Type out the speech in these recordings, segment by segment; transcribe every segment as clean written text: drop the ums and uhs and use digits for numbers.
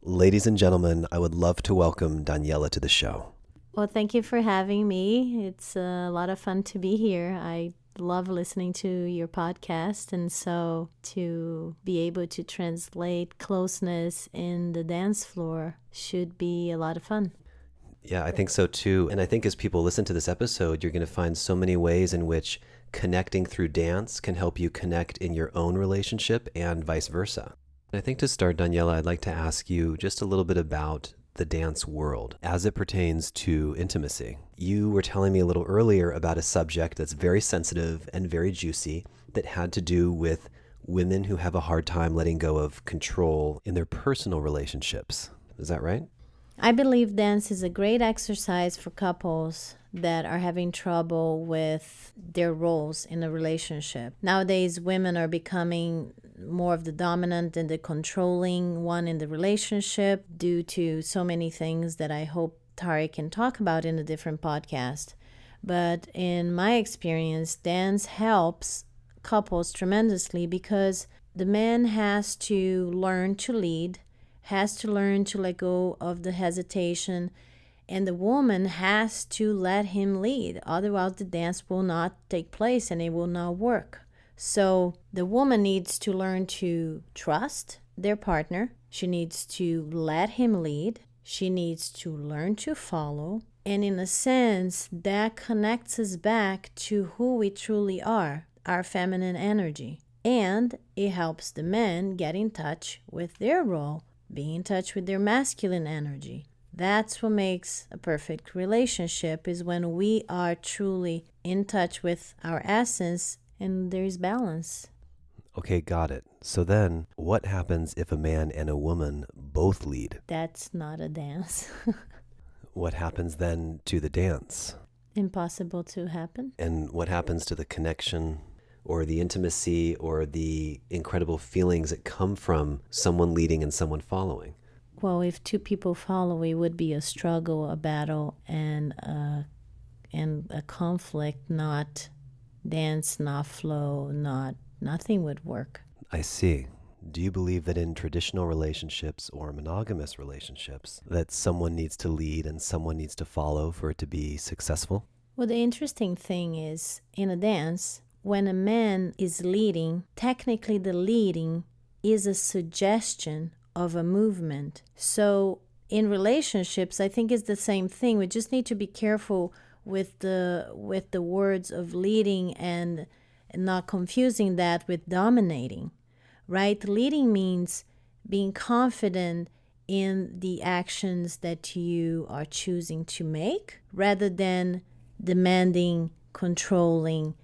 Ladies and gentlemen, I would love to welcome Daniela to the show. Well, thank you for having me. It's a lot of fun to be here. I love listening to your podcast, and so to be able to translate closeness in the dance floor should be a lot of fun. Yeah, I think so too. And I think as people listen to this episode, you're going to find so many ways in which connecting through dance can help you connect in your own relationship and vice versa. And I think to start, Daniela, I'd like to ask you just a little bit about the dance world as it pertains to intimacy. You were telling me a little earlier about a subject that's very sensitive and very juicy that had to do with women who have a hard time letting go of control in their personal relationships. Is that right? I believe dance is a great exercise for couples that are having trouble with their roles in a relationship. Nowadays, women are becoming more of the dominant and the controlling one in the relationship due to so many things that I hope Tari can talk about in a different podcast. But in my experience, dance helps couples tremendously because the man has to learn to lead, has to learn to let go of the hesitation, and the woman has to let him lead. Otherwise, the dance will not take place and it will not work. So the woman needs to learn to trust their partner. She needs to let him lead. She needs to learn to follow. And in a sense, that connects us back to who we truly are, our feminine energy. And it helps the men get in touch with their role, be in touch with their masculine energy. That's what makes a perfect relationship, is when we are truly in touch with our essence and there's balance. Okay, got it. So then, what happens if a man and a woman both lead? That's not a dance. What happens then to the dance? Impossible to happen. And what happens to the connection or the intimacy or the incredible feelings that come from someone leading and someone following? Well, if two people follow, it would be a struggle, a battle, and a conflict, not dance, not flow, nothing would work. I see. Do you believe that in traditional relationships or monogamous relationships that someone needs to lead and someone needs to follow for it to be successful? Well, the interesting thing is, in a dance, when a man is leading, technically the leading is a suggestion of a movement. So in relationships, I think it's the same thing. We just need to be careful with the words of leading and not confusing that with dominating, right? Leading means being confident in the actions that you are choosing to make rather than demanding, controlling,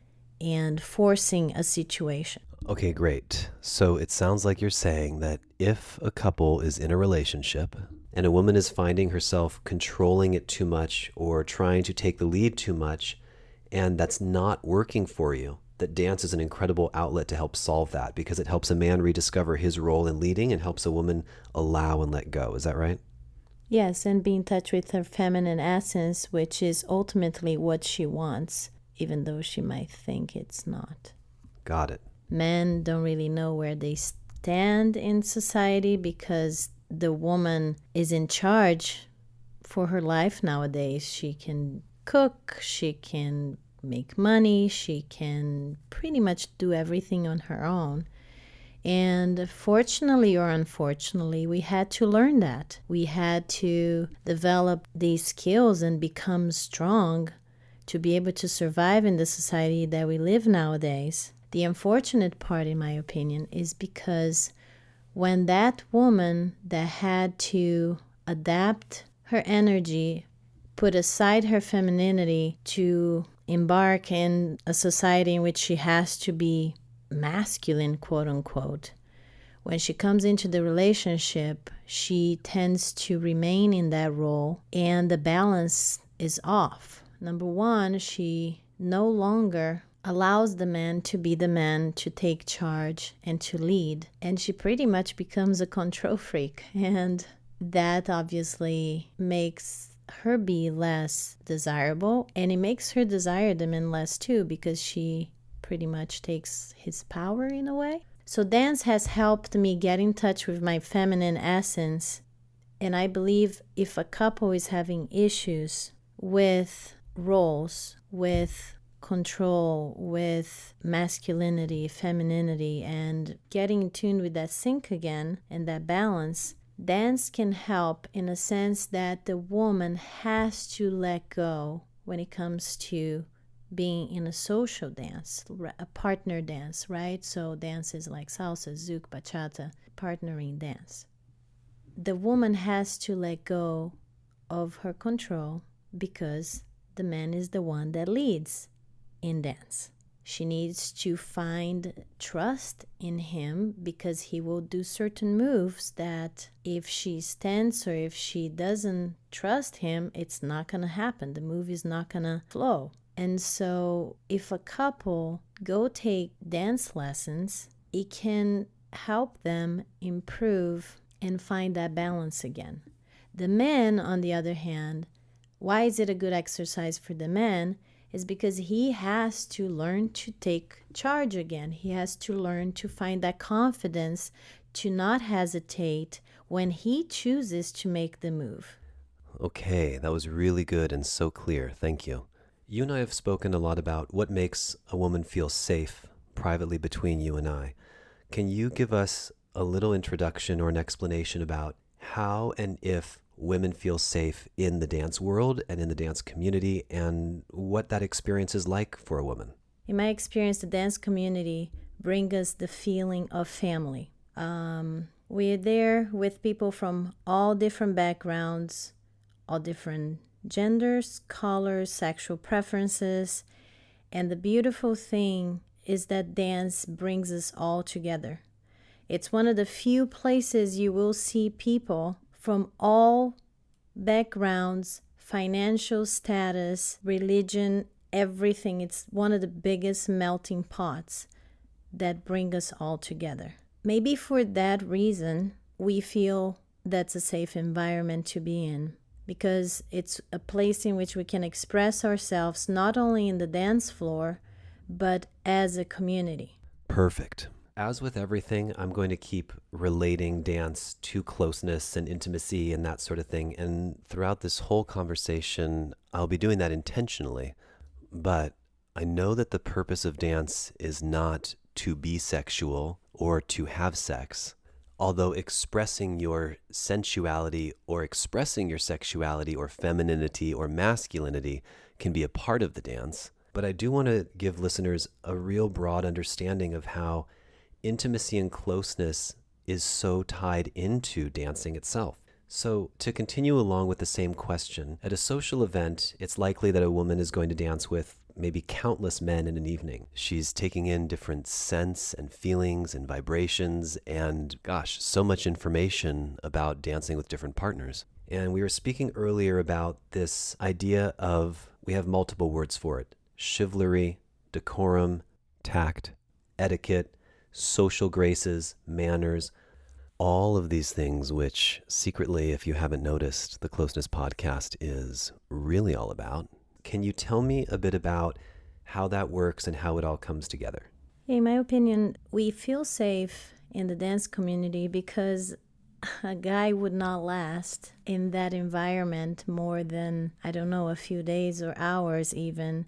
and forcing a situation. Okay, great. So it sounds like you're saying that if a couple is in a relationship and a woman is finding herself controlling it too much or trying to take the lead too much, and that's not working for you, that dance is an incredible outlet to help solve that because it helps a man rediscover his role in leading and helps a woman allow and let go. Is that right? Yes, and be in touch with her feminine essence, which is ultimately what she wants, even though she might think it's not. Got it. Men don't really know where they stand in society because the woman is in charge for her life nowadays. She can cook, she can make money, she can pretty much do everything on her own. And fortunately or unfortunately, we had to learn that. We had to develop these skills and become strong to be able to survive in the society that we live nowadays. The unfortunate part, in my opinion, is because when that woman that had to adapt her energy, put aside her femininity to embark in a society in which she has to be masculine, quote unquote, when she comes into the relationship, she tends to remain in that role and the balance is off. Number one, she no longer allows the man to be the man, to take charge and to lead. And she pretty much becomes a control freak. And that obviously makes her be less desirable. And it makes her desire the man less too, because she pretty much takes his power in a way. So dance has helped me get in touch with my feminine essence And I believe if a couple is having issues with roles, with control, with masculinity, femininity, and getting in tune with that sync again and that balance, dance can help in a sense that the woman has to let go when it comes to being in a social dance, a partner dance, right? So dances like salsa, zouk, bachata, partnering dance. The woman has to let go of her control because the man is the one that leads in dance. She needs to find trust in him because he will do certain moves that if she's tense or if she doesn't trust him, it's not going to happen. The move is not going to flow. And so if a couple go take dance lessons, it can help them improve and find that balance again. The men, on the other hand, why is it a good exercise for the man? Is because he has to learn to take charge again. He has to learn to find that confidence to not hesitate when he chooses to make the move. Okay, that was really good and so clear. Thank you. You and I have spoken a lot about what makes a woman feel safe privately between you and I. Can you give us a little introduction or an explanation about how and if women feel safe in the dance world and in the dance community, and what that experience is like for a woman? In my experience, the dance community brings us the feeling of family. We're there with people from all different backgrounds, all different genders, colors, sexual preferences. And the beautiful thing is that dance brings us all together. It's one of the few places you will see people from all backgrounds, financial status, religion, everything. It's one of the biggest melting pots that bring us all together. Maybe for that reason, we feel that's a safe environment to be in, because it's a place in which we can express ourselves not only in the dance floor, but as a community. Perfect. As with everything, I'm going to keep relating dance to closeness and intimacy and that sort of thing. And throughout this whole conversation, I'll be doing that intentionally. But I know that the purpose of dance is not to be sexual or to have sex. Although expressing your sensuality or expressing your sexuality or femininity or masculinity can be a part of the dance. But I do want to give listeners a real broad understanding of how intimacy and closeness is so tied into dancing itself. So to continue along with the same question, at a social event, it's likely that a woman is going to dance with maybe countless men in an evening. She's taking in different scents and feelings and vibrations and, gosh, so much information about dancing with different partners. And we were speaking earlier about this idea of, we have multiple words for it: chivalry, decorum, tact, etiquette, social graces, manners, all of these things which secretly, if you haven't noticed, the Closeness podcast is really all about. Can you tell me a bit about how that works and how it all comes together? In my opinion, we feel safe in the dance community because a guy would not last in that environment more than, I don't know, a few days or hours even.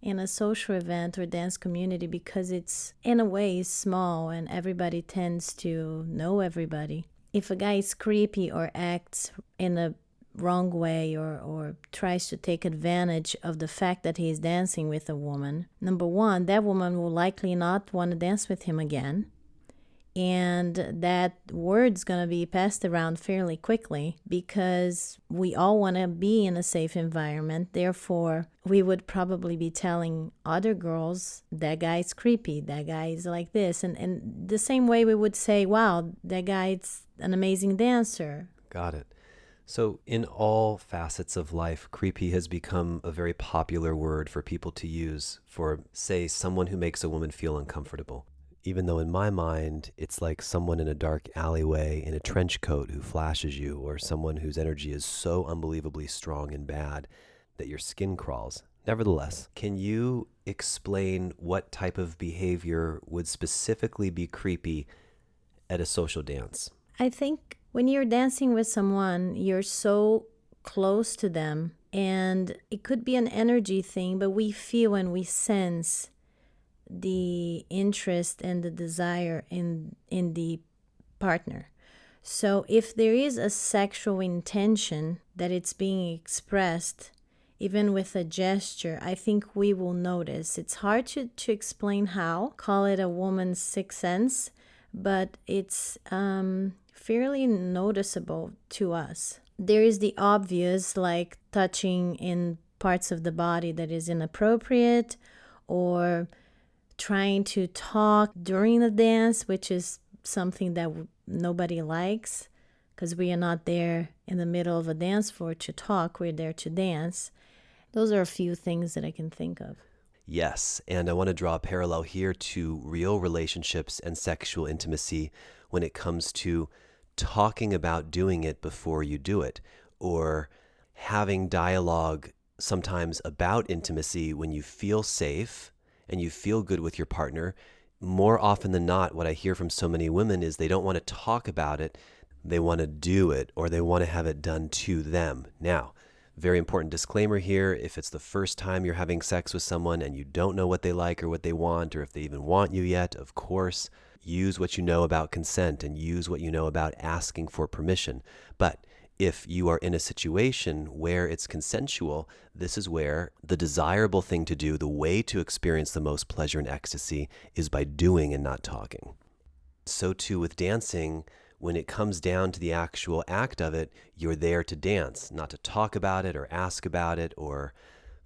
In a social event or dance community, because it's in a way small and everybody tends to know everybody. If a guy is creepy or acts in a wrong way or tries to take advantage of the fact that he's dancing with a woman, number one, that woman will likely not want to dance with him again. And that word's going to be passed around fairly quickly because we all want to be in a safe environment. Therefore, we would probably be telling other girls, that guy's creepy, that guy's like this. And the same way we would say, wow, that guy's an amazing dancer. Got it. So in all facets of life, creepy has become a very popular word for people to use for, say, someone who makes a woman feel uncomfortable. Even though in my mind, it's like someone in a dark alleyway in a trench coat who flashes you, or someone whose energy is so unbelievably strong and bad that your skin crawls. Nevertheless, can you explain what type of behavior would specifically be creepy at a social dance? I think When you're dancing with someone, you're so close to them, and it could be an energy thing, but we feel and we sense the interest and the desire in the partner. So if there is a sexual intention that it's being expressed, even with a gesture, I think we will notice. It's hard to explain how, call it a woman's sixth sense, but it's fairly noticeable to us. There is the obvious, like touching in parts of the body that is inappropriate, or trying to talk during the dance, which is something that nobody likes, because we are not there in the middle of a dance floor to talk. We're there to dance. Those are a few things that I can think of. Yes, and I want to draw a parallel here to real relationships and sexual intimacy when it comes to talking about doing it before you do it, or having dialogue sometimes about intimacy when you feel safe and you feel good with your partner. More often than not, what I hear from so many women is they don't want to talk about it, they want to do it, or they want to have it done to them. Now, very important disclaimer here, if it's the first time you're having sex with someone and you don't know what they like or what they want, or if they even want you yet, of course, use what you know about consent and use what you know about asking for permission. But if you are in a situation where it's consensual, this is where the desirable thing to do, the way to experience the most pleasure and ecstasy, is by doing and not talking. So too with dancing, when it comes down to the actual act of it, you're there to dance, not to talk about it or ask about it or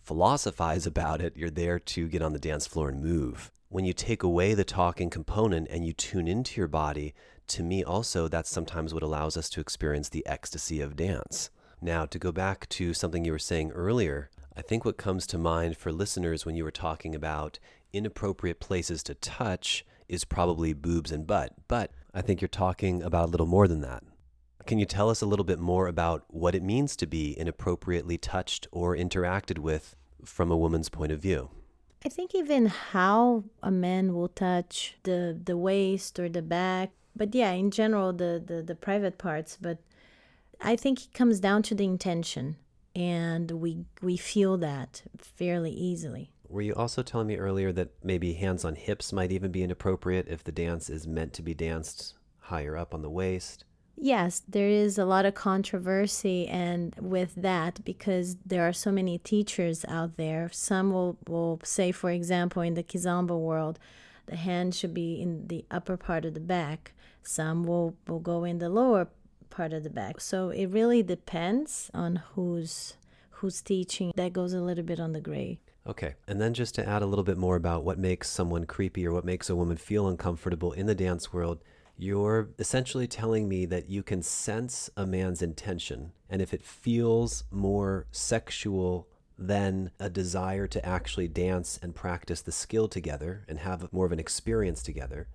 philosophize about it. You're there to get on the dance floor and move. When you take away the talking component and you tune into your body, to me also, that's sometimes what allows us to experience the ecstasy of dance. Now, to go back to something you were saying earlier, I think what comes to mind for listeners when you were talking about inappropriate places to touch is probably boobs and butt, but I think you're talking about a little more than that. Can you tell us a little bit more about what it means to be inappropriately touched or interacted with from a woman's point of view? I think even how a man will touch the waist or the back, but yeah, in general, the private parts, but I think it comes down to the intention, and we feel that fairly easily. Were you also telling me earlier that maybe hands on hips might even be inappropriate if the dance is meant to be danced higher up on the waist? Yes, there is a lot of controversy and with that, because there are so many teachers out there. Some will say, for example, in the kizomba world, the hand should be in the upper part of the back. Some will go in the lower part of the back. So it really depends on who's teaching. That goes a little bit on the gray. Okay, and then just to add a little bit more about what makes someone creepy or what makes a woman feel uncomfortable in the dance world, you're essentially telling me that you can sense a man's intention, and if it feels more sexual than a desire to actually dance and practice the skill together and have more of an experience together,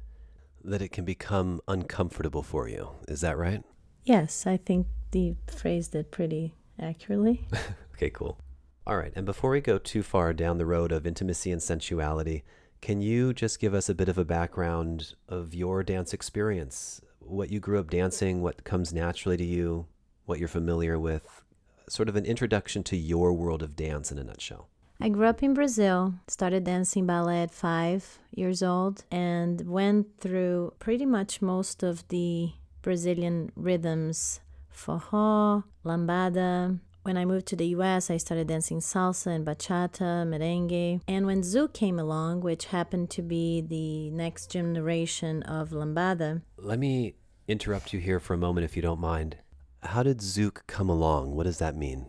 that it can become uncomfortable for you. Is that right? Yes, I think you phrased it pretty accurately. Okay, cool. All right, and before we go too far down the road of intimacy and sensuality, can you just give us a bit of a background of your dance experience? What you grew up dancing, what comes naturally to you, what you're familiar with, sort of an introduction to your world of dance in a nutshell. I grew up in Brazil, started dancing ballet at 5 years old, and went through pretty much most of the Brazilian rhythms, forró, lambada. When I moved to the US, I started dancing salsa and bachata, merengue. And when Zouk came along, which happened to be the next generation of lambada. Let me interrupt you here for a moment if you don't mind. How did Zouk come along? What does that mean?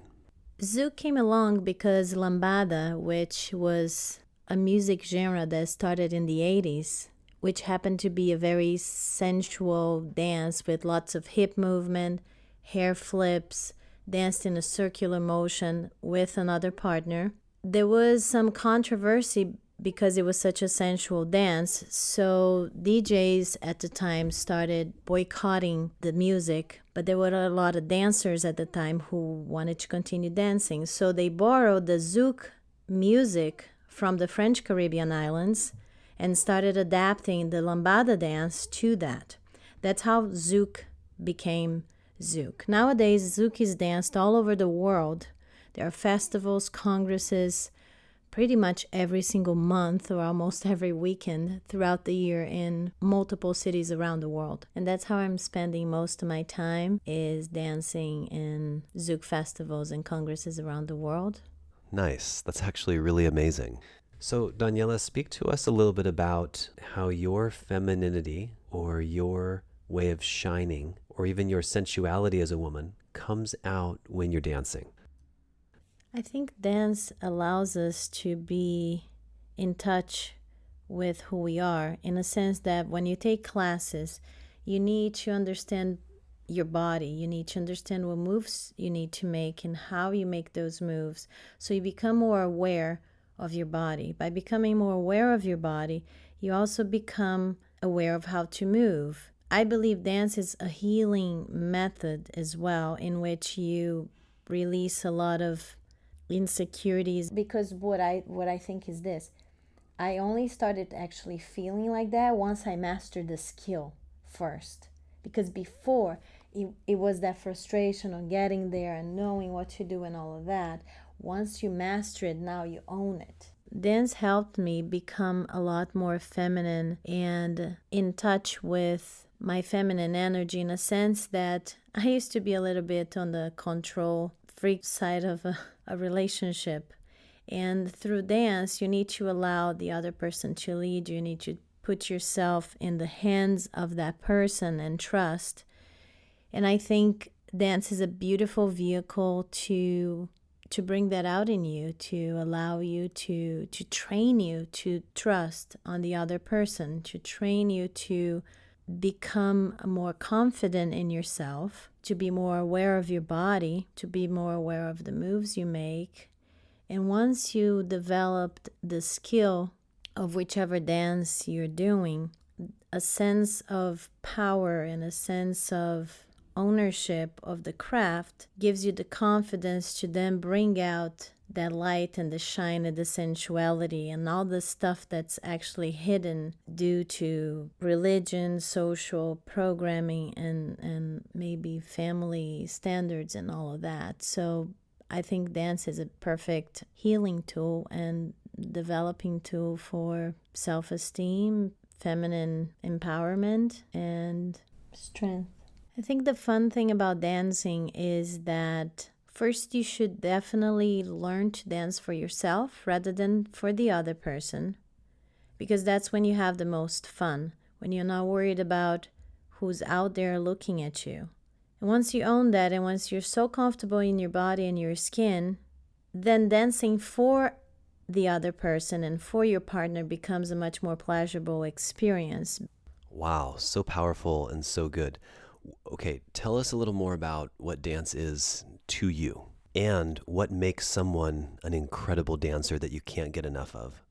Zouk came along because lambada, which was a music genre that started in the 80s, which happened to be a very sensual dance with lots of hip movement, hair flips, danced in a circular motion with another partner. There was some controversy because it was such a sensual dance, so DJs at the time started boycotting the music, but there were a lot of dancers at the time who wanted to continue dancing, so they borrowed the Zouk music from the French Caribbean islands and started adapting the lambada dance to that. That's how Zouk became Zouk. Nowadays, Zouk is danced all over the world. There are festivals, congresses, pretty much every single month or almost every weekend throughout the year in multiple cities around the world. And that's how I'm spending most of my time, is dancing in Zouk festivals and congresses around the world. Nice. That's actually really amazing. So, Daniela, speak to us a little bit about how your femininity or your way of shining or even your sensuality as a woman comes out when you're dancing. I think dance allows us to be in touch with who we are, in a sense that when you take classes, you need to understand your body. You need to understand what moves you need to make and how you make those moves. So you become more aware of your body. By becoming more aware of your body, you also become aware of how to move. I believe dance is a healing method as well, in which you release a lot of insecurities, because what I think is this: I only started actually feeling like that once I mastered the skill first, because before it was that frustration on getting there and knowing what to do and all of that. Once you master it, now you own it. Dance helped me become a lot more feminine and in touch with my feminine energy, in a sense that I used to be a little bit on the control freak side of a relationship. And through dance, you need to allow the other person to lead you. You need to put yourself in the hands of that person and trust. And I think dance is a beautiful vehicle to bring that out in you, to allow you to train you to trust on the other person, to train you to become more confident in yourself, to be more aware of your body, to be more aware of the moves you make. And once you developed the skill of whichever dance you're doing, a sense of power and a sense of ownership of the craft gives you the confidence to then bring out that light and the shine and the sensuality and all the stuff that's actually hidden due to religion, social programming, and maybe family standards and all of that. So I think dance is a perfect healing tool and developing tool for self-esteem, feminine empowerment, and strength. I think the fun thing about dancing is that first you should definitely learn to dance for yourself rather than for the other person, because that's when you have the most fun, when you're not worried about who's out there looking at you. And once you own that, and once you're so comfortable in your body and your skin, then dancing for the other person and for your partner becomes a much more pleasurable experience. Wow, so powerful and so good. Okay, tell us a little more about what dance is to you and what makes someone an incredible dancer that you can't get enough of.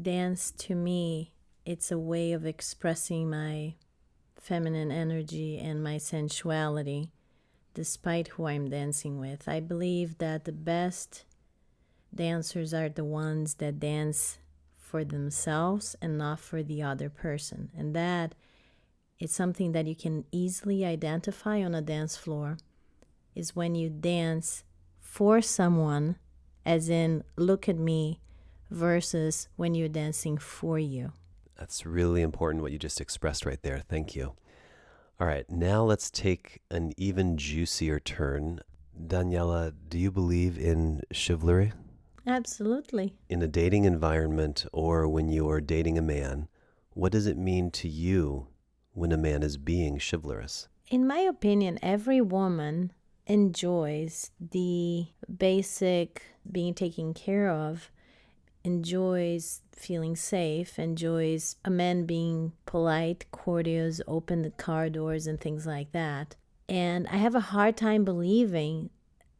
Dance to me, it's a way of expressing my feminine energy and my sensuality despite who I'm dancing with. I believe that the best dancers are the ones that dance for themselves and not for the other person. And that is something that you can easily identify on a dance floor, is when you dance for someone, as in, look at me, versus when you're dancing for you. That's really important what you just expressed right there. Thank you. All right, now let's take an even juicier turn. Daniela, do you believe in chivalry? Absolutely. In a dating environment or when you're dating a man, what does it mean to you when a man is being chivalrous? In my opinion, every woman enjoys the basic being taken care of, enjoys feeling safe, enjoys a man being polite, courteous, open the car doors and things like that. And I have a hard time believing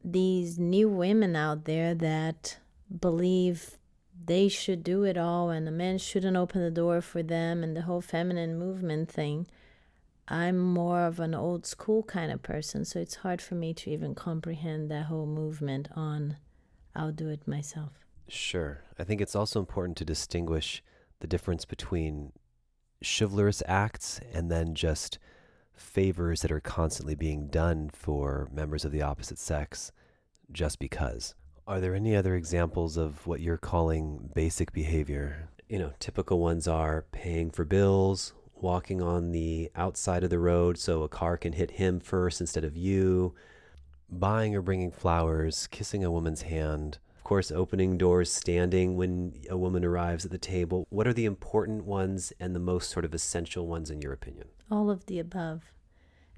these new women out there that believe they should do it all and a man shouldn't open the door for them and the whole feminine movement thing. I'm more of an old school kind of person, so it's hard for me to even comprehend that whole movement on I'll do it myself. Sure. I think it's also important to distinguish the difference between chivalrous acts and then just favors that are constantly being done for members of the opposite sex just because. Are there any other examples of what you're calling basic behavior? Typical ones are paying for bills, walking on the outside of the road so a car can hit him first instead of you, buying or bringing flowers, kissing a woman's hand, of course, opening doors, standing when a woman arrives at the table. What are the important ones and the most sort of essential ones in your opinion? All of the above.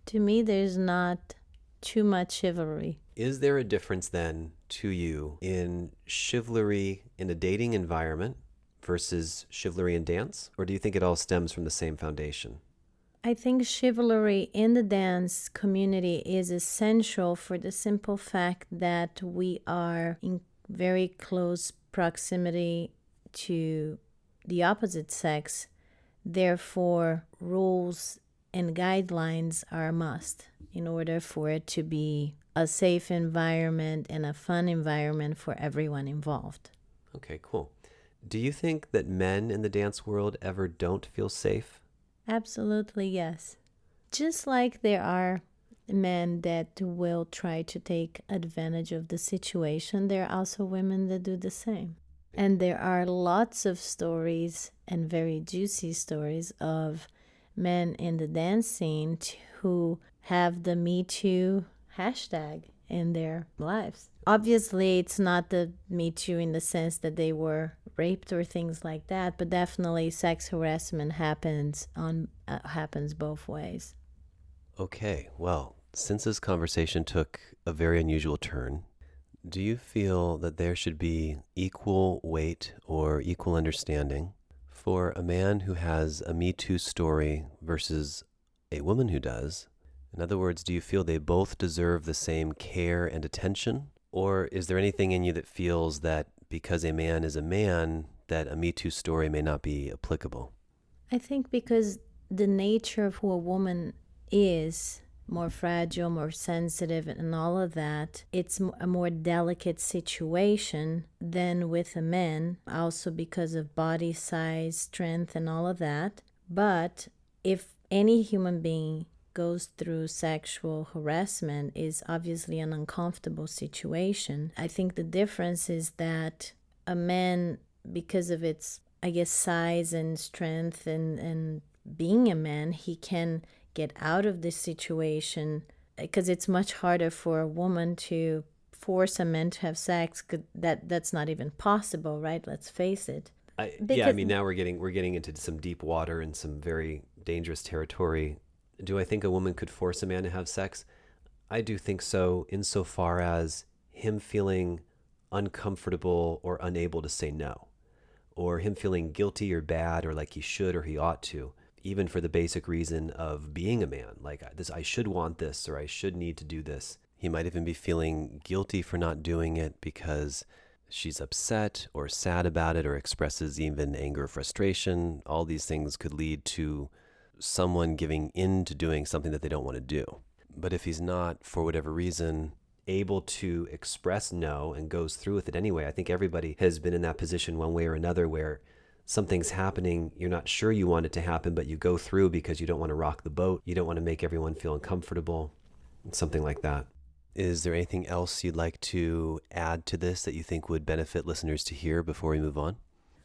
To me, there's not too much chivalry. Is there a difference then to you in chivalry in a dating environment versus chivalry in dance? Or do you think it all stems from the same foundation? I think chivalry in the dance community is essential for the simple fact that we are in very close proximity to the opposite sex. Therefore, rules and guidelines are a must in order for it to be a safe environment and a fun environment for everyone involved. Okay, cool. Do you think that men in the dance world ever don't feel safe? Absolutely, yes. Just like there are men that will try to take advantage of the situation, there are also women that do the same. And there are lots of stories and very juicy stories of men in the dance scene who have the Me Too hashtag in their lives. Obviously, it's not the Me Too in the sense that they were raped or things like that, but definitely sex harassment happens both ways. Okay, well, since this conversation took a very unusual turn, do you feel that there should be equal weight or equal understanding for a man who has a Me Too story versus a woman who does? In other words, do you feel they both deserve the same care and attention? Or is there anything in you that feels that because a man is a man, that a Me Too story may not be applicable? I think because the nature of who a woman is, more fragile, more sensitive, and all of that, it's a more delicate situation than with a man, also because of body size, strength, and all of that. But if any human being goes through sexual harassment, is obviously an uncomfortable situation. I think the difference is that a man, because of its, I guess, size and strength and being a man, he can get out of this situation, because it's much harder for a woman to force a man to have sex. That's not even possible, right? Let's face it. Now we're getting into some deep water and some very dangerous territory. Do I think a woman could force a man to have sex? I do think so, insofar as him feeling uncomfortable or unable to say no, or him feeling guilty or bad or like he should or he ought to, even for the basic reason of being a man, like this, I should want this or I should need to do this. He might even be feeling guilty for not doing it because she's upset or sad about it, or expresses even anger or frustration. All these things could lead to someone giving in to doing something that they don't want to do. But if he's not, for whatever reason, able to express no and goes through with it anyway, I think everybody has been in that position one way or another, where something's happening, you're not sure you want it to happen, but you go through because you don't want to rock the boat, you don't want to make everyone feel uncomfortable, something like that. Is there anything else you'd like to add to this that you think would benefit listeners to hear before we move on?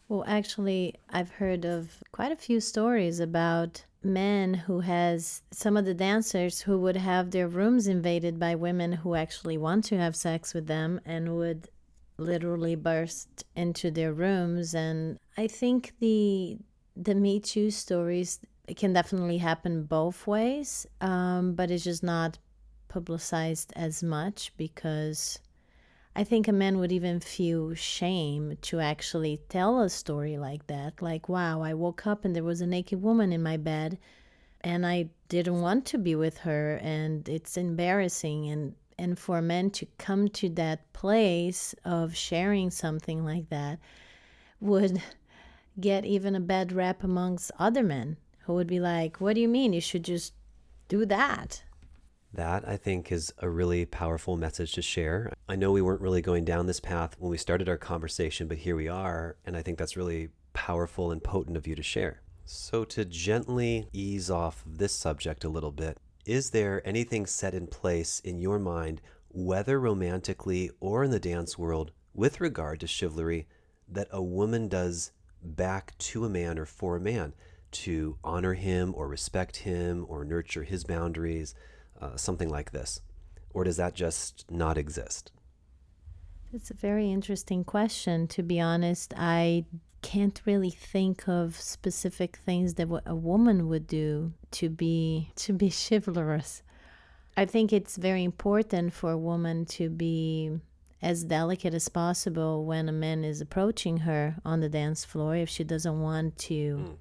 Well, actually, I've heard of quite a few stories about men who has some of the dancers who would have their rooms invaded by women who actually want to have sex with them, and would literally burst into their rooms. And I think the Me Too stories, it can definitely happen both ways, but it's just not publicized as much, because I think a man would even feel shame to actually tell a story like that. Like, wow, I woke up and there was a naked woman in my bed and I didn't want to be with her, and it's embarrassing. And for men to come to that place of sharing something like that would get even a bad rap amongst other men who would be like, what do you mean? You should just do that. That, I think, is a really powerful message to share. I know we weren't really going down this path when we started our conversation, but here we are, and I think that's really powerful and potent of you to share. So, to gently ease off this subject a little bit, is there anything set in place in your mind, whether romantically or in the dance world, with regard to chivalry, that a woman does back to a man or for a man to honor him or respect him or nurture his boundaries, something like this? Or does that just not exist? It's a very interesting question. To be honest, I can't really think of specific things that a woman would do to be chivalrous. I think it's very important for a woman to be as delicate as possible when a man is approaching her on the dance floor if she doesn't want to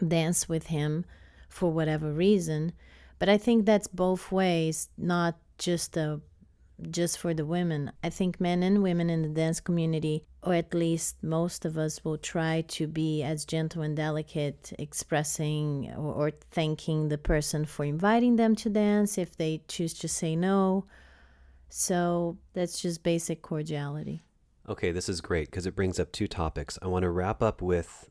dance with him for whatever reason. But I think that's both ways, not just for the women. I think men and women in the dance community, or at least most of us, will try to be as gentle and delicate, expressing or thanking the person for inviting them to dance if they choose to say no. So that's just basic cordiality. Okay, this is great because it brings up two topics. I want to wrap up with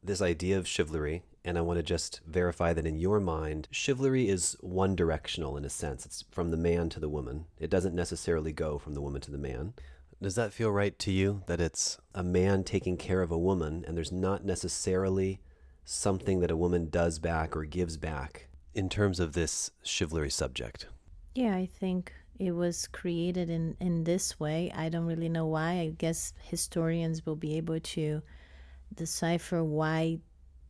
this idea of chivalry, and I want to just verify that in your mind, chivalry is one directional in a sense. It's from the man to the woman. It doesn't necessarily go from the woman to the man. Does that feel right to you, that it's a man taking care of a woman, and there's not necessarily something that a woman does back or gives back in terms of this chivalry subject? Yeah, I think it was created in this way. I don't really know why. I guess historians will be able to decipher why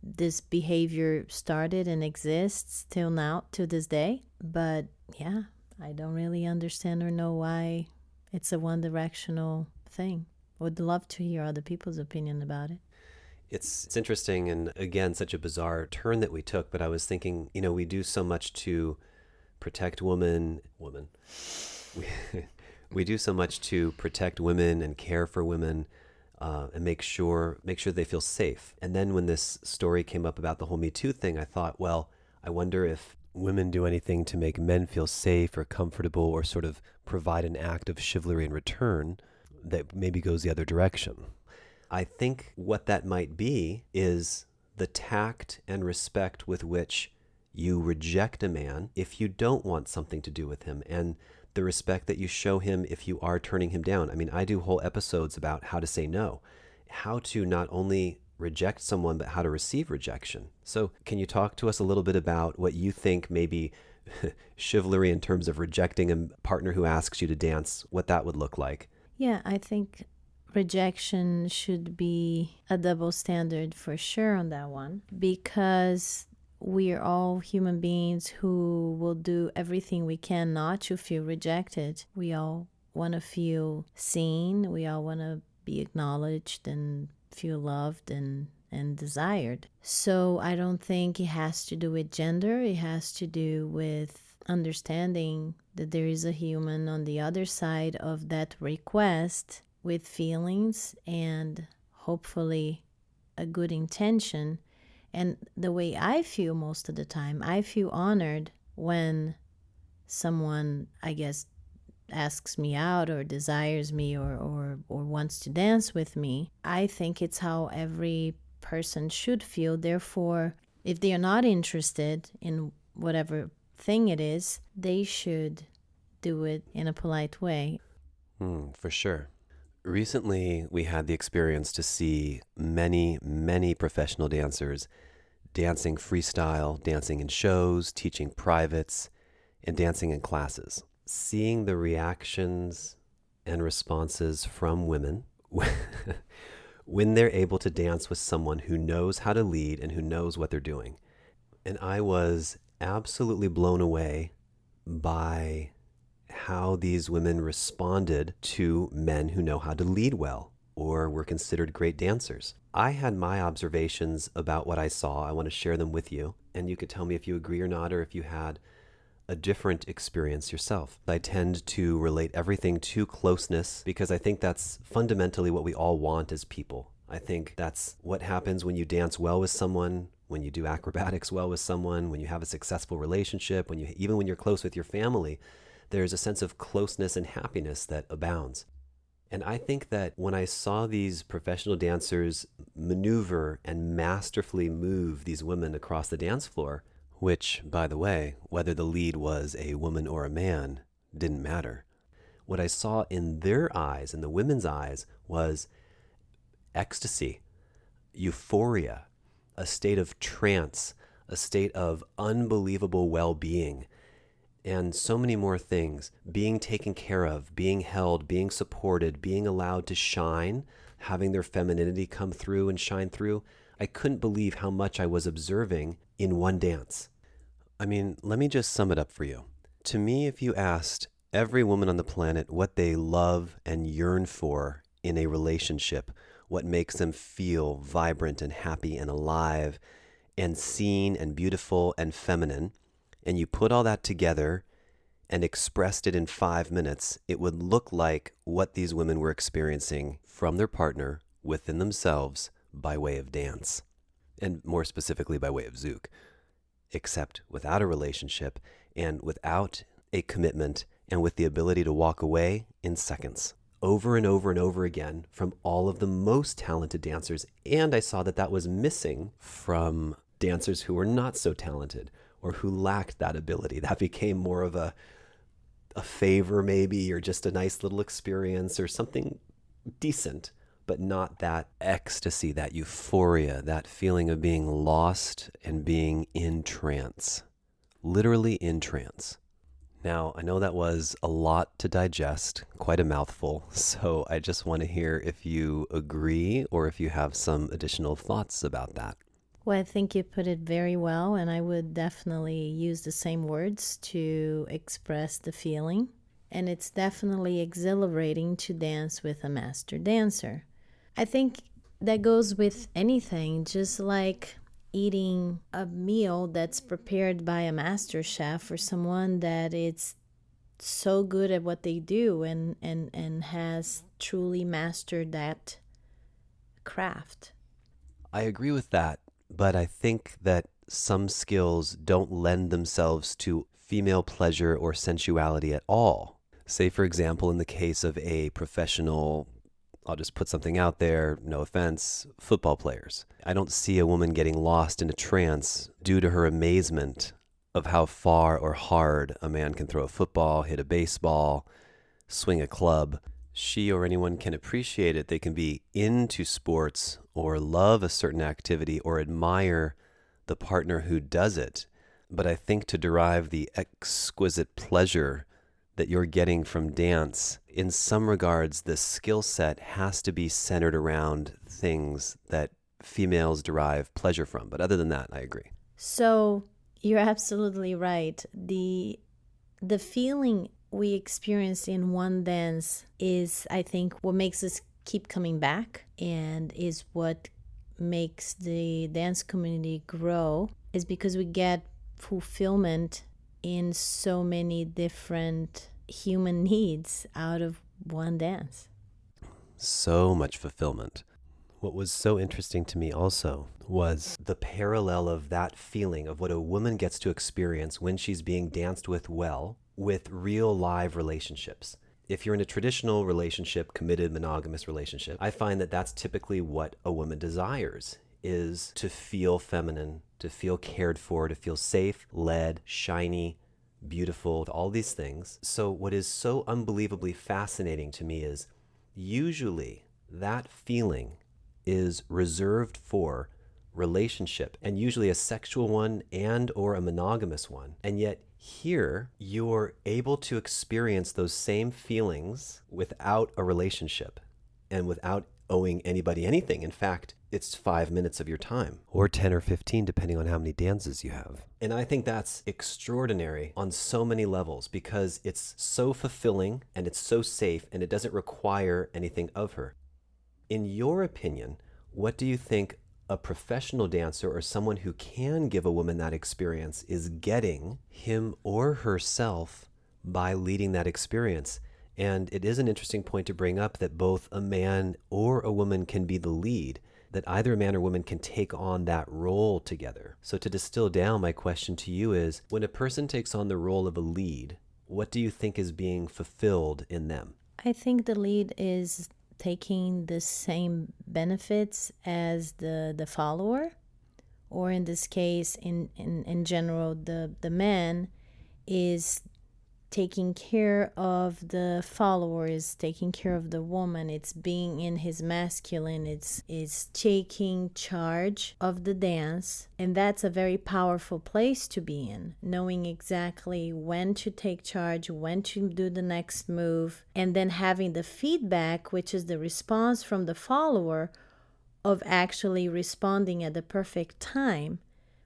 this behavior started and exists till now, to this day. But yeah, I don't really understand or know why it's a one directional thing. Would love to hear other people's opinion about it. It's interesting, and again, such a bizarre turn that we took, but I was thinking, we do so much to protect women. We, we do so much to protect women and care for women, and make sure they feel safe. And then when this story came up about the whole Me Too thing, I thought, well, I wonder if women do anything to make men feel safe or comfortable or sort of provide an act of chivalry in return that maybe goes the other direction. I think what that might be is the tact and respect with which you reject a man if you don't want something to do with him, and the respect that you show him if you are turning him down. I mean, I do whole episodes about how to say no, how to not only reject someone, but how to receive rejection. So can you talk to us a little bit about what you think maybe chivalry in terms of rejecting a partner who asks you to dance, what that would look like? Yeah, I think rejection should be a double standard for sure on that one, because we are all human beings who will do everything we can not to feel rejected. We all want to feel seen. We all want to be acknowledged and feel loved and desired. So I don't think it has to do with gender. It has to do with understanding that there is a human on the other side of that request with feelings and hopefully a good intention. And the way I feel most of the time, I feel honored when someone, I guess, asks me out or desires me or wants to dance with me. I think it's how every person should feel. Therefore, if they are not interested in whatever thing it is, they should do it in a polite way. For sure. Recently, we had the experience to see many, many professional dancers dancing freestyle, dancing in shows, teaching privates, and dancing in classes. Seeing the reactions and responses from women when they're able to dance with someone who knows how to lead and who knows what they're doing. And I was absolutely blown away by how these women responded to men who know how to lead well or were considered great dancers. I had my observations about what I saw. I want to share them with you, and you could tell me if you agree or not, or if you had a different experience yourself. I tend to relate everything to closeness because I think that's fundamentally what we all want as people. I think that's what happens when you dance well with someone, when you do acrobatics well with someone, when you have a successful relationship, even when you're close with your family. There's a sense of closeness and happiness that abounds. And I think that when I saw these professional dancers maneuver and masterfully move these women across the dance floor, which, by the way, whether the lead was a woman or a man, didn't matter. What I saw in their eyes, in the women's eyes, was ecstasy, euphoria, a state of trance, a state of unbelievable well-being, and so many more things. Being taken care of, being held, being supported, being allowed to shine, having their femininity come through and shine through. I couldn't believe how much I was observing in one dance. I mean, let me just sum it up for you. To me, if you asked every woman on the planet what they love and yearn for in a relationship, what makes them feel vibrant and happy and alive and seen and beautiful and feminine, and you put all that together and expressed it in 5 minutes, it would look like what these women were experiencing from their partner within themselves by way of dance, and more specifically by way of Zouk, except without a relationship and without a commitment and with the ability to walk away in seconds. Over and over and over again from all of the most talented dancers. And I saw that that was missing from dancers who were not so talented or who lacked that ability. That became more of a favor maybe, or just a nice little experience or something decent, but not that ecstasy, that euphoria, that feeling of being lost and being in trance, literally in trance. Now, I know that was a lot to digest, quite a mouthful, so I just want to hear if you agree or if you have some additional thoughts about that. Well, I think you put it very well, and I would definitely use the same words to express the feeling. And it's definitely exhilarating to dance with a master dancer. I think that goes with anything, just like eating a meal that's prepared by a master chef or someone that is so good at what they do and has truly mastered that craft. I agree with that, but I think that some skills don't lend themselves to female pleasure or sensuality at all. Say, for example, in the case of a professional, I'll just put something out there, no offense, football players. I don't see a woman getting lost in a trance due to her amazement of how far or hard a man can throw a football, hit a baseball, swing a club. She or anyone can appreciate it. They can be into sports or love a certain activity or admire the partner who does it. But I think to derive the exquisite pleasure that you're getting from dance, in some regards, the skill set has to be centered around things that females derive pleasure from. But other than that, I agree. So you're absolutely right. The feeling we experience in one dance is, I think, what makes us keep coming back and is what makes the dance community grow, is because we get fulfillment in so many different human needs out of one dance. So much fulfillment. What was so interesting to me also was the parallel of that feeling of what a woman gets to experience when she's being danced with well, with real live relationships. If you're in a traditional relationship, committed monogamous relationship, I find that that's typically what a woman desires, is to feel feminine, to feel cared for, to feel safe, led, shiny, beautiful, all these things. So what is so unbelievably fascinating to me is usually that feeling is reserved for relationship, and usually a sexual one and or a monogamous one. And yet here you're able to experience those same feelings without a relationship and without owing anybody anything. In fact, it's 5 minutes of your time, or 10 or 15, depending on how many dances you have. And I think that's extraordinary on so many levels because it's so fulfilling and it's so safe and it doesn't require anything of her. In your opinion, what do you think a professional dancer or someone who can give a woman that experience is getting him or herself by leading that experience? And it is an interesting point to bring up that both a man or a woman can be the lead, that either a man or woman can take on that role together. So to distill down, my question to you is, when a person takes on the role of a lead, what do you think is being fulfilled in them? I think the lead is taking the same benefits as the follower, or in this case, in general, the man is taking care of the followers, taking care of the woman. It's being in his masculine. It's taking charge of the dance. And that's a very powerful place to be in, knowing exactly when to take charge, when to do the next move, and then having the feedback, which is the response from the follower, of actually responding at the perfect time,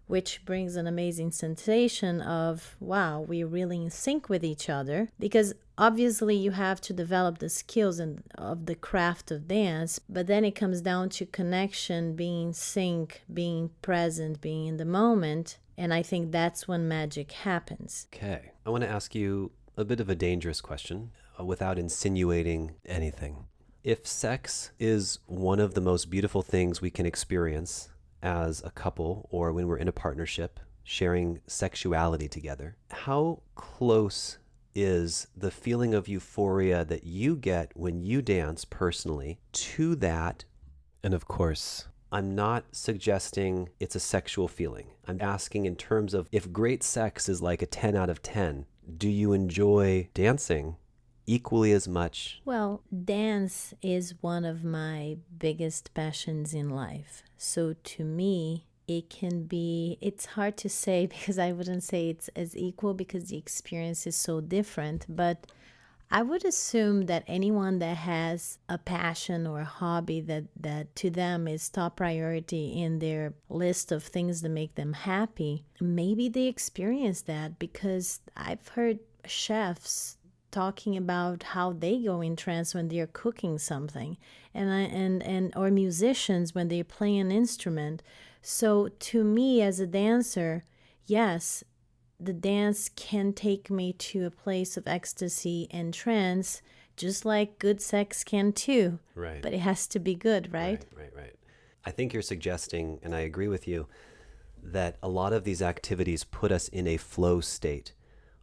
which brings an amazing sensation of, wow, we're really in sync with each other. Because obviously you have to develop the skills of the craft of dance, but then it comes down to connection, being in sync, being present, being in the moment. And I think that's when magic happens. Okay. I want to ask you a bit of a dangerous question without insinuating anything. If sex is one of the most beautiful things we can experience as a couple or when we're in a partnership, sharing sexuality together, how close is the feeling of euphoria that you get when you dance personally to that? And of course, I'm not suggesting it's a sexual feeling. I'm asking in terms of if great sex is like a 10 out of 10, do you enjoy dancing equally as much? Well, dance is one of my biggest passions in life. So to me, it can be, it's hard to say because I wouldn't say it's as equal because the experience is so different. But I would assume that anyone that has a passion or a hobby that to them is top priority in their list of things that make them happy, maybe they experience that, because I've heard chefs talking about how they go in trance when they're cooking something, and or musicians when they play an instrument. So to me as a dancer, yes, the dance can take me to a place of ecstasy and trance, just like good sex can too. Right. But it has to be good, right? Right. I think you're suggesting, and I agree with you, that a lot of these activities put us in a flow state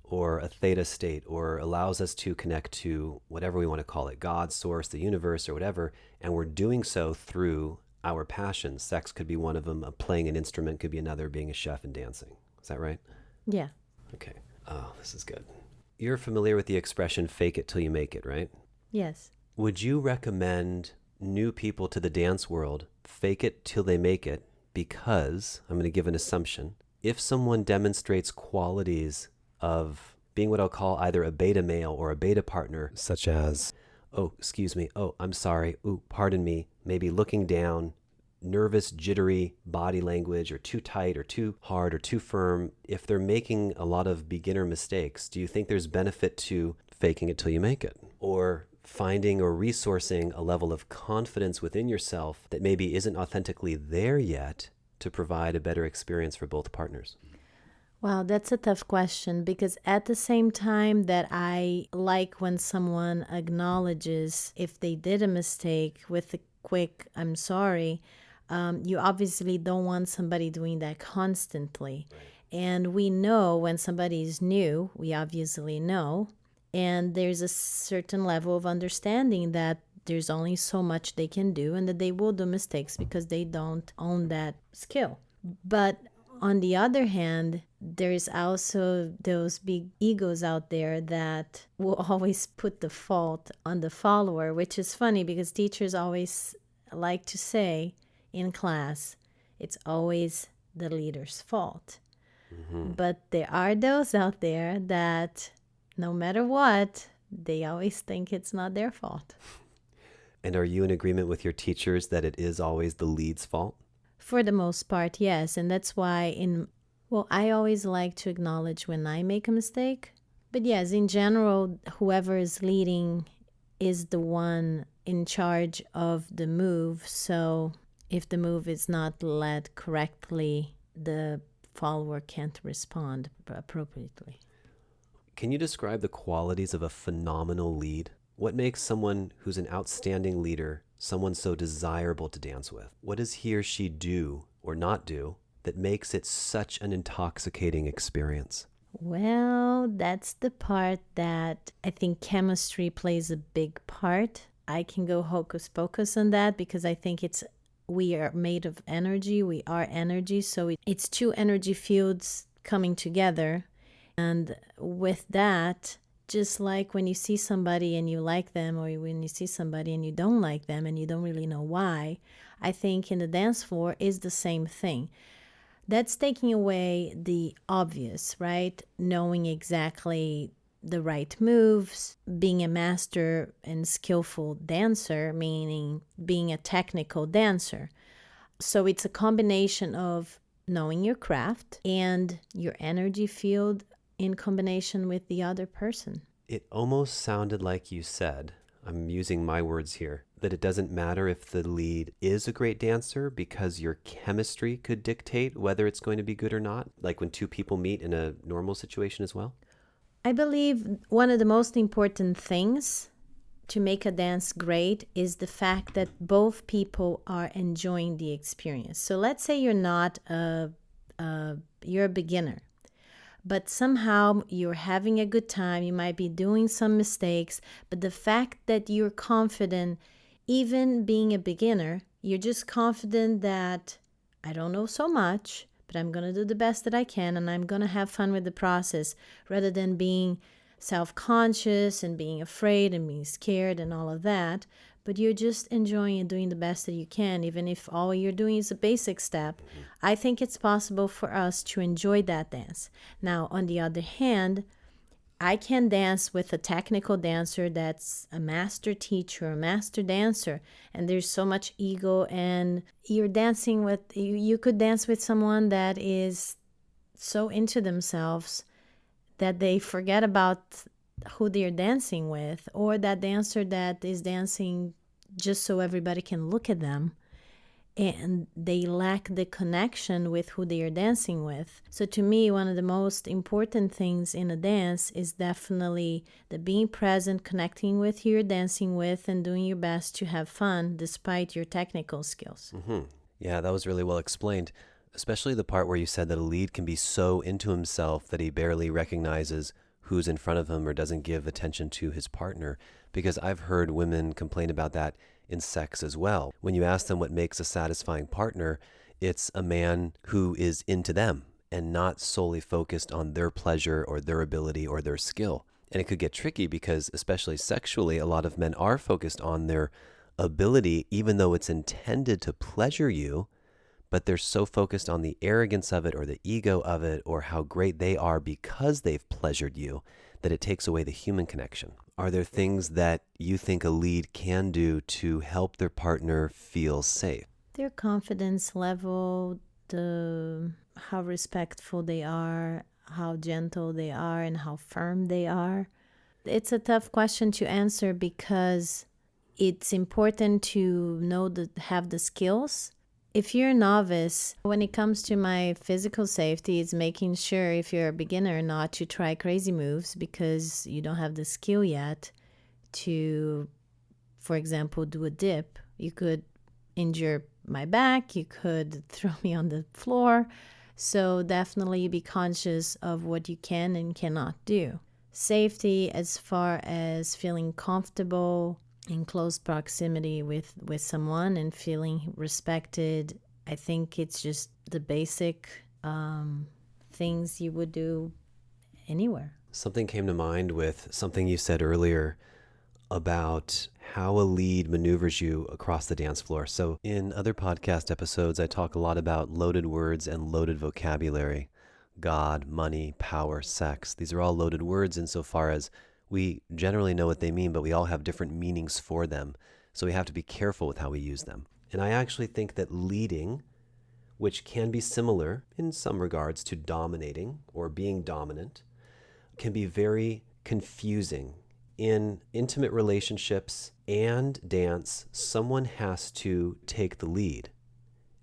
or a theta state, or allows us to connect to whatever we want to call it, God, source, the universe, or whatever, and we're doing so through our passions. Sex could be one of them, playing an instrument could be another, being a chef and dancing. Is that right? Yeah. Okay. Oh, this is good. You're familiar with the expression fake it till you make it, right? Yes. Would you recommend new people to the dance world fake it till they make it? Because, I'm going to give an assumption, if someone demonstrates qualities of being what I'll call either a beta male or a beta partner, such as, oh, excuse me, oh, I'm sorry, ooh, pardon me, maybe looking down, nervous, jittery body language, or too tight or too hard or too firm, if they're making a lot of beginner mistakes, do you think there's benefit to faking it till you make it? Or finding or resourcing a level of confidence within yourself that maybe isn't authentically there yet to provide a better experience for both partners? Wow, that's a tough question, because at the same time that I like when someone acknowledges if they did a mistake with a quick, I'm sorry, you obviously don't want somebody doing that constantly. Right. And we know when somebody is new, we obviously know, and there's a certain level of understanding that there's only so much they can do and that they will do mistakes because they don't own that skill. But on the other hand, there's also those big egos out there that will always put the fault on the follower, which is funny because teachers always like to say in class, it's always the leader's fault. Mm-hmm. But there are those out there that no matter what, they always think it's not their fault. And are you in agreement with your teachers that it is always the lead's fault? For the most part, yes. And that's why I always like to acknowledge when I make a mistake. But yes, in general, whoever is leading is the one in charge of the move. So if the move is not led correctly, the follower can't respond appropriately. Can you describe the qualities of a phenomenal lead? What makes someone who's an outstanding leader someone so desirable to dance with? What does he or she do or not do that makes it such an intoxicating experience? Well, that's the part that I think chemistry plays a big part. I can go hocus pocus on that because I think we are made of energy. We are energy. So it's two energy fields coming together. And with that, just like when you see somebody and you like them, or when you see somebody and you don't like them and you don't really know why, I think in the dance floor is the same thing. That's taking away the obvious, right? Knowing exactly the right moves, being a master and skillful dancer, meaning being a technical dancer. So it's a combination of knowing your craft and your energy field in combination with the other person. It almost sounded like you said, I'm using my words here, that it doesn't matter if the lead is a great dancer because your chemistry could dictate whether it's going to be good or not, like when two people meet in a normal situation as well? I believe one of the most important things to make a dance great is the fact that both people are enjoying the experience. So let's say you're a beginner, but somehow you're having a good time. You might be doing some mistakes, but the fact that you're confident, even being a beginner, you're just confident that I don't know so much, but I'm going to do the best that I can and I'm going to have fun with the process rather than being self-conscious and being afraid and being scared and all of that. But you're just enjoying and doing the best that you can, even if all you're doing is a basic step. I think it's possible for us to enjoy that dance. Now, on the other hand, I can dance with a technical dancer that's a master teacher, a master dancer, and there's so much ego, and you could dance with someone that is so into themselves that they forget about who they're dancing with, or that dancer that is dancing just so everybody can look at them and they lack the connection with who they are dancing with. So to me, one of the most important things in a dance is definitely the being present, connecting with who you're dancing with, and doing your best to have fun despite your technical skills. Yeah, that was really well explained, especially the part where you said that a lead can be so into himself that he barely recognizes who's in front of him or doesn't give attention to his partner. Because I've heard women complain about that in sex as well. When you ask them what makes a satisfying partner, it's a man who is into them and not solely focused on their pleasure or their ability or their skill. And it could get tricky because, especially sexually, a lot of men are focused on their ability, even though it's intended to pleasure you, but they're so focused on the arrogance of it or the ego of it or how great they are because they've pleasured you that it takes away the human connection. Are there things that you think a lead can do to help their partner feel safe? Their confidence level, how respectful they are, how gentle they are, and how firm they are. It's a tough question to answer because it's important to have the skills. If you're a novice, when it comes to my physical safety, it's making sure if you're a beginner not to try crazy moves because you don't have the skill yet to, for example, do a dip. You could injure my back, you could throw me on the floor. So definitely be conscious of what you can and cannot do. Safety as far as feeling comfortable in close proximity with someone and feeling respected. I think it's just the basic things you would do anywhere. Something came to mind with something you said earlier about how a lead maneuvers you across the dance floor. So in other podcast episodes, I talk a lot about loaded words and loaded vocabulary. God, money, power, sex. These are all loaded words insofar as we generally know what they mean, but we all have different meanings for them. So we have to be careful with how we use them. And I actually think that leading, which can be similar in some regards to dominating or being dominant, can be very confusing. In intimate relationships and dance, someone has to take the lead.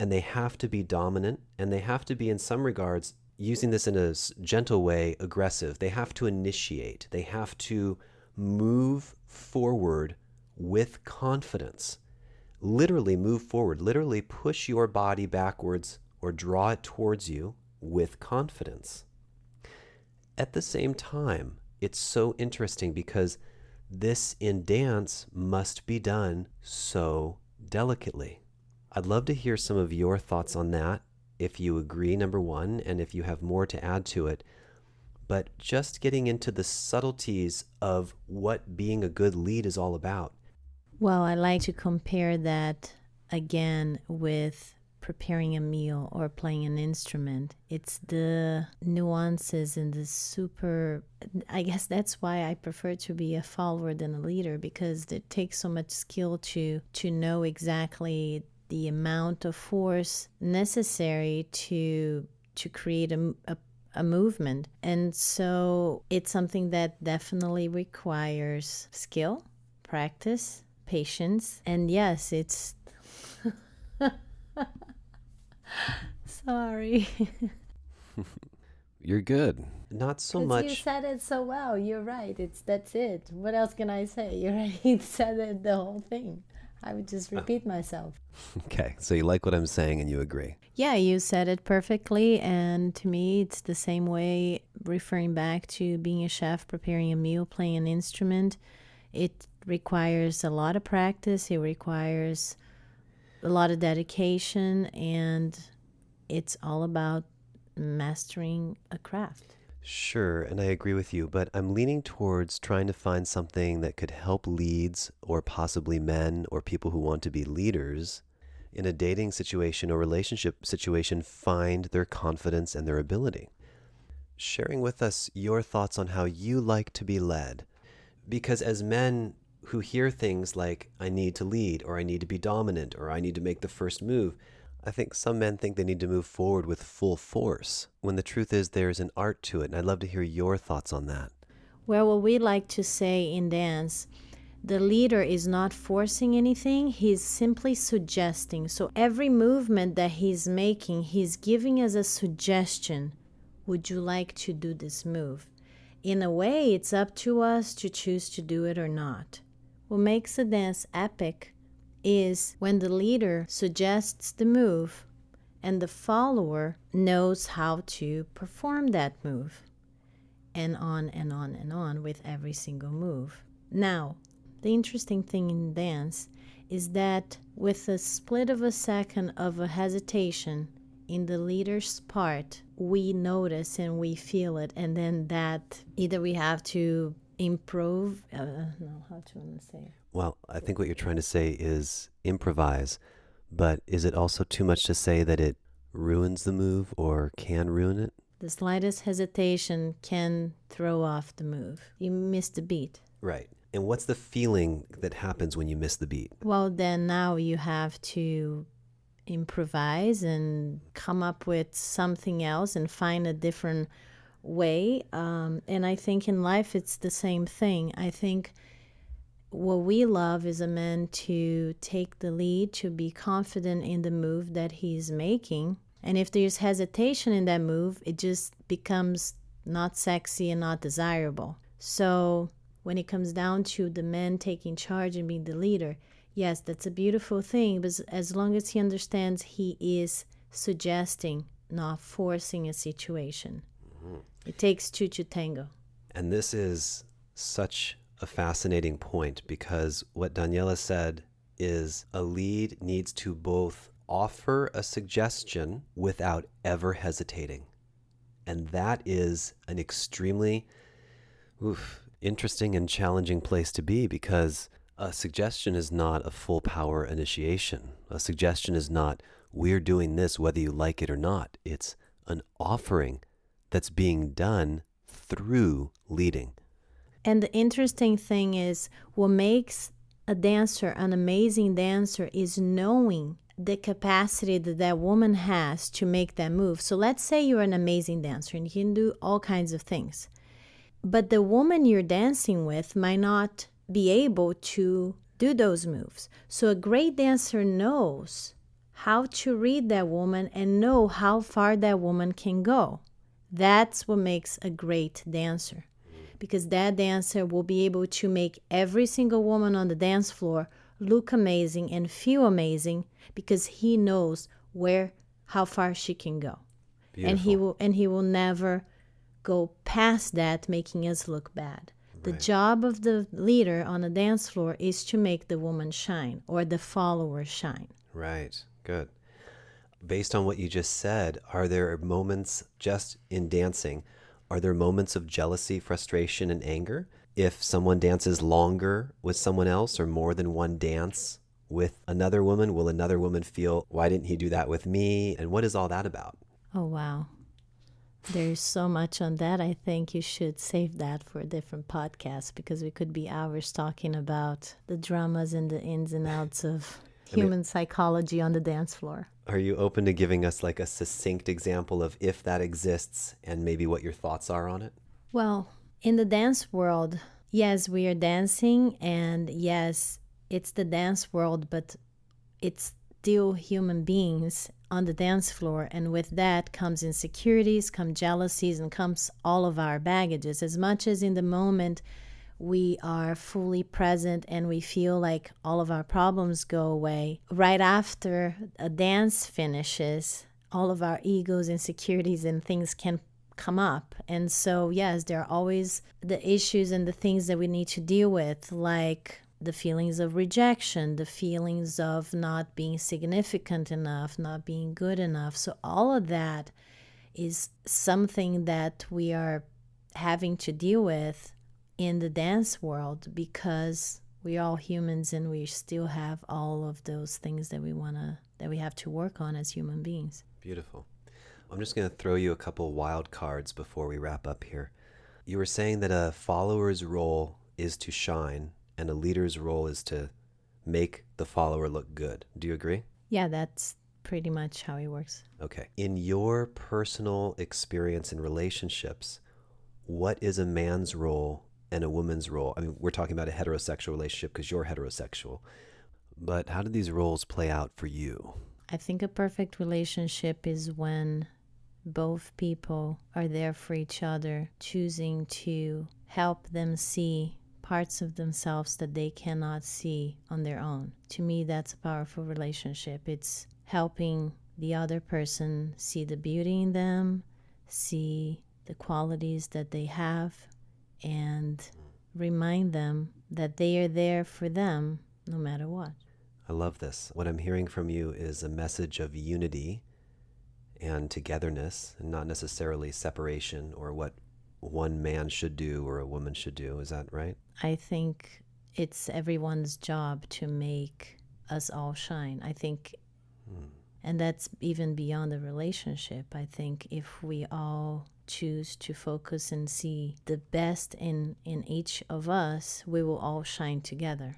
And they have to be dominant, and they have to be, in some regards, using this in a gentle way, aggressive. They have to initiate. They have to move forward with confidence. Literally move forward. Literally push your body backwards or draw it towards you with confidence. At the same time, it's so interesting because this in dance must be done so delicately. I'd love to hear some of your thoughts on that, if you agree, number one, and if you have more to add to it. But just getting into the subtleties of what being a good lead is all about. Well, I like to compare that again with preparing a meal or playing an instrument. It's the nuances and the super. I guess that's why I prefer to be a follower than a leader, because it takes so much skill to know exactly the amount of force necessary to create a movement. And so it's something that definitely requires skill, practice, patience, and yes, it's sorry. You're good. Not so Because you much. said it so well. You're right. That's it. What else can I say? You already said it, the whole thing. I would just repeat myself. Okay, so you like what I'm saying and you agree. Yeah, you said it perfectly. And to me, it's the same way, referring back to being a chef, preparing a meal, playing an instrument. It requires a lot of practice, it requires a lot of dedication, and it's all about mastering a craft. Sure, and I agree with you, but I'm leaning towards trying to find something that could help leads or possibly men or people who want to be leaders in a dating situation or relationship situation find their confidence and their ability. Sharing with us your thoughts on how you like to be led. Because as men who hear things like, I need to lead, or I need to be dominant, or I need to make the first move, I think some men think they need to move forward with full force, when the truth is there's an art to it. And I'd love to hear your thoughts on that. Well, what we like to say in dance, the leader is not forcing anything, he's simply suggesting. So every movement that he's making, he's giving us a suggestion. Would you like to do this move? In a way, it's up to us to choose to do it or not. What makes a dance epic is when the leader suggests the move and the follower knows how to perform that move, and on and on and on with every single move. Now, the interesting thing in dance is that with a split of a second of a hesitation in the leader's part, we notice and we feel it, and then that either we have to improve, no, how to say it? Well, I think what you're trying to say is improvise, but is it also too much to say that it ruins the move or can ruin it? The slightest hesitation can throw off the move. You miss the beat. Right. And what's the feeling that happens when you miss the beat? Well, then now you have to improvise and come up with something else and find a different way. And I think in life it's the same thing. I think what we love is a man to take the lead, to be confident in the move that he's making. And if there's hesitation in that move, it just becomes not sexy and not desirable. So when it comes down to the man taking charge and being the leader, yes, that's a beautiful thing, but as long as he understands he is suggesting, not forcing a situation. Mm-hmm. It takes two to tango. And this is such a fascinating point, because what Daniela said is a lead needs to both offer a suggestion without ever hesitating. And that is an extremely interesting and challenging place to be, because a suggestion is not a full power initiation. A suggestion is not, we're doing this whether you like it or not. It's an offering that's being done through leading. And the interesting thing is, what makes a dancer an amazing dancer is knowing the capacity that that woman has to make that move. So let's say you're an amazing dancer and you can do all kinds of things, but the woman you're dancing with might not be able to do those moves. So a great dancer knows how to read that woman and know how far that woman can go. That's what makes a great dancer, because that dancer will be able to make every single woman on the dance floor look amazing and feel amazing, because he knows how far she can go. Beautiful. And he will never go past that, making us look bad. The Right. job of the leader on the dance floor is to make the woman shine, or the follower shine. Right. Good. Based on what you just said, are there moments just in dancing, are there moments of jealousy, frustration, and anger? If someone dances longer with someone else or more than one dance with another woman, will another woman feel, why didn't he do that with me? And what is all that about? Oh, wow. There's so much on that. I think you should save that for a different podcast, because we could be hours talking about the dramas and the ins and outs of human psychology on the dance floor. Are you open to giving us like a succinct example of if that exists and maybe what your thoughts are on it? Well, in the dance world, yes, we are dancing, and yes, it's the dance world, but it's still human beings on the dance floor, and with that comes insecurities, come jealousies, and comes all of our baggages. As much as in the moment we are fully present and we feel like all of our problems go away, right after a dance finishes, all of our egos, insecurities, and things can come up. And so, yes, there are always the issues and the things that we need to deal with, like the feelings of rejection, the feelings of not being significant enough, not being good enough. So all of that is something that we are having to deal with in the dance world, because we're all humans and we still have all of those things that we have to work on as human beings. Beautiful. I'm just going to throw you a couple wild cards before we wrap up here. You were saying that a follower's role is to shine and a leader's role is to make the follower look good. Do you agree? Yeah, that's pretty much how it works. Okay. In your personal experience in relationships, what is a man's role and a woman's role? I mean, we're talking about a heterosexual relationship because you're heterosexual, but how do these roles play out for you? I think a perfect relationship is when both people are there for each other, choosing to help them see parts of themselves that they cannot see on their own. To me, that's a powerful relationship. It's helping the other person see the beauty in them, see the qualities that they have, and remind them that they are there for them no matter what. I love this. What I'm hearing from you is a message of unity and togetherness, and not necessarily separation or what one man should do or a woman should do. Is that right? I think it's everyone's job to make us all shine. I think, and that's even beyond the relationship. I think if we all choose to focus and see the best in each of us, we will all shine together.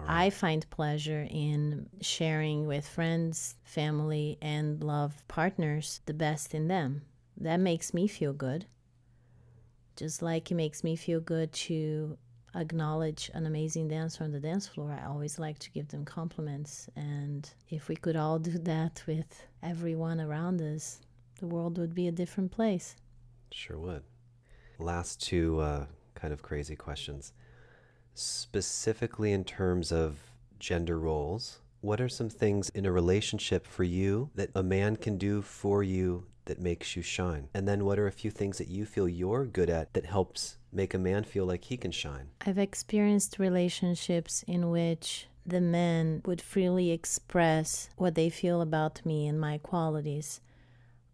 I find pleasure in sharing with friends, family, and love partners the best in them. That makes me feel good. Just like it makes me feel good to acknowledge an amazing dancer on the dance floor, I always like to give them compliments. And if we could all do that with everyone around us, the world would be a different place. Sure would. Last two kind of crazy questions. Specifically in terms of gender roles, what are some things in a relationship for you that a man can do for you that makes you shine? And then what are a few things that you feel you're good at that helps make a man feel like he can shine? I've experienced relationships in which the men would freely express what they feel about me and my qualities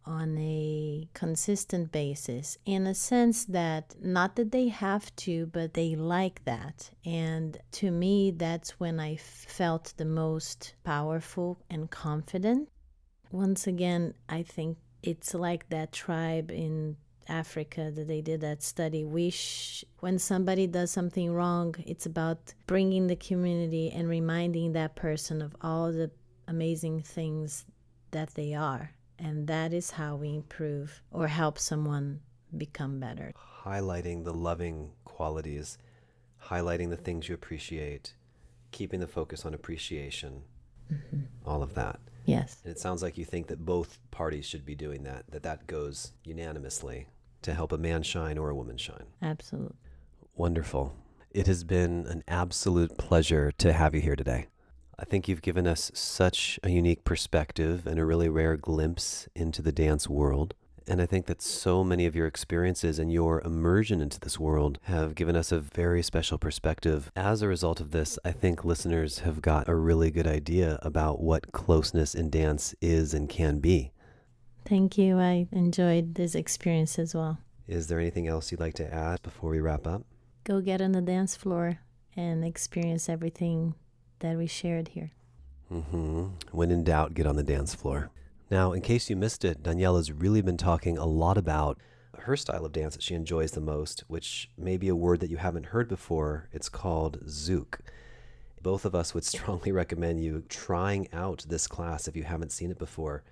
on a consistent basis, in a sense that not that they have to, but they like that. And to me, that's when I felt the most powerful and confident. Once again, I think it's like that tribe in Africa that they did that study. When somebody does something wrong, it's about bringing the community and reminding that person of all the amazing things that they are. And that is how we improve or help someone become better. Highlighting the loving qualities, highlighting the things you appreciate, keeping the focus on appreciation, all of that. Yes. And it sounds like you think that both parties should be doing that, that goes unanimously to help a man shine or a woman shine. Absolutely. Wonderful. It has been an absolute pleasure to have you here today. I think you've given us such a unique perspective and a really rare glimpse into the dance world. And I think that so many of your experiences and your immersion into this world have given us a very special perspective. As a result of this, I think listeners have got a really good idea about what closeness in dance is and can be. Thank you. I enjoyed this experience as well. Is there anything else you'd like to add before we wrap up? Go get on the dance floor and experience everything that we shared here. When in doubt, get on the dance floor. Now, in case you missed it, Daniela's really been talking a lot about her style of dance that she enjoys the most, which may be a word that you haven't heard before. It's called zouk. Both of us would strongly recommend you trying out this class if you haven't seen it before.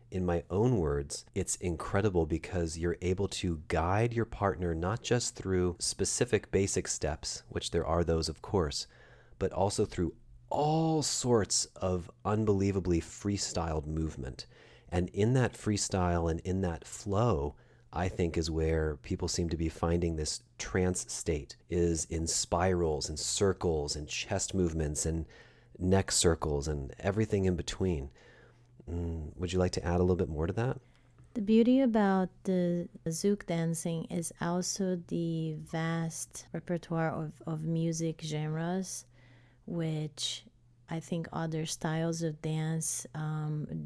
In my own words, it's incredible because you're able to guide your partner not just through specific basic steps, which there are those, of course, but also through all sorts of unbelievably freestyled movement. And in that freestyle and in that flow, I think is where people seem to be finding this trance state, is in spirals and circles and chest movements and neck circles and everything in between. Would you like to add a little bit more to that? The beauty about the zouk dancing is also the vast repertoire of music genres, which I think other styles of dance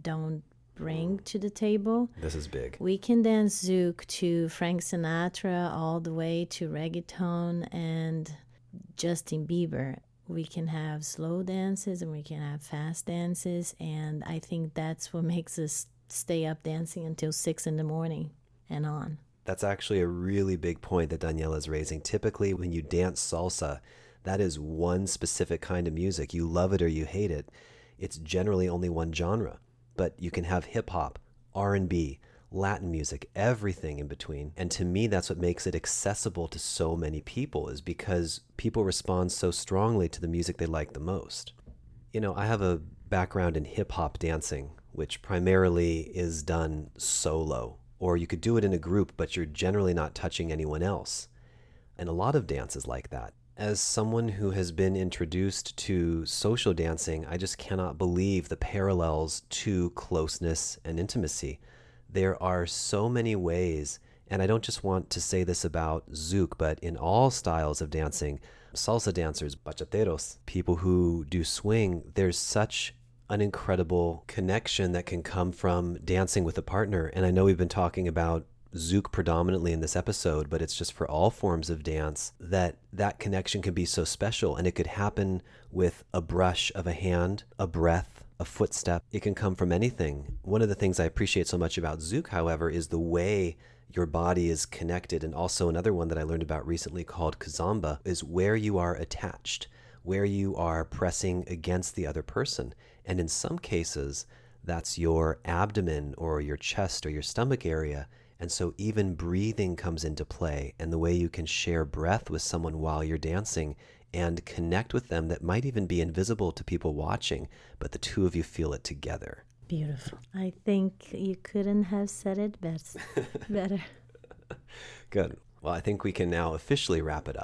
don't bring to the table. This is big. We can dance zouk to Frank Sinatra all the way to reggaeton and Justin Bieber. We can have slow dances and we can have fast dances, and I think that's what makes us stay up dancing until 6 a.m. and on. That's actually a really big point that Daniela is raising. Typically, when you dance salsa, that is one specific kind of music. You love it or you hate it. It's generally only one genre, but you can have hip hop, R&B, Latin music, everything in between. And to me, that's what makes it accessible to so many people, is because people respond so strongly to the music they like the most. You know, I have a background in hip hop dancing, which primarily is done solo, or you could do it in a group, but you're generally not touching anyone else. And a lot of dance is like that. As someone who has been introduced to social dancing, I just cannot believe the parallels to closeness and intimacy. There are so many ways, and I don't just want to say this about zouk, but in all styles of dancing, salsa dancers, bachateros, people who do swing, there's such an incredible connection that can come from dancing with a partner. And I know we've been talking about zouk predominantly in this episode, but it's just for all forms of dance that connection can be so special. And it could happen with a brush of a hand, a breath, a footstep. It can come from anything. One of the things I appreciate so much about zouk, however, is the way your body is connected. And also another one that I learned about recently called kizomba is where you are attached, where you are pressing against the other person. And in some cases, that's your abdomen or your chest or your stomach area. And so even breathing comes into play, and the way you can share breath with someone while you're dancing and connect with them that might even be invisible to people watching, but the two of you feel it together. Beautiful. I think you couldn't have said it better. Good. Well, I think we can now officially wrap it up.